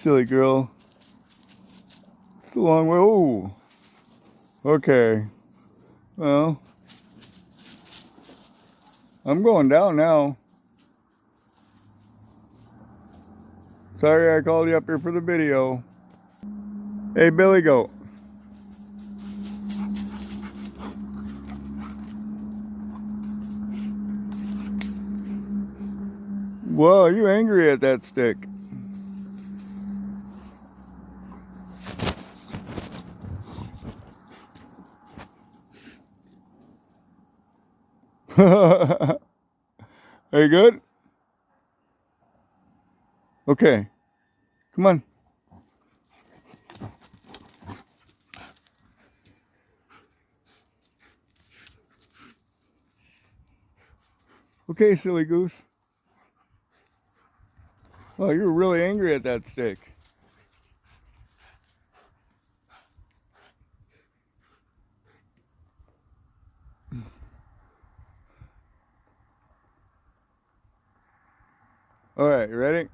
Silly girl. It's a long way. Oh. Okay. Well, I'm going down now. Sorry I called you up here for the video. Hey, Billy Goat. Whoa, you angry at that stick? Are you good? Okay. Come on. Okay, silly goose. Oh, you were really angry at that stick. All right, you ready?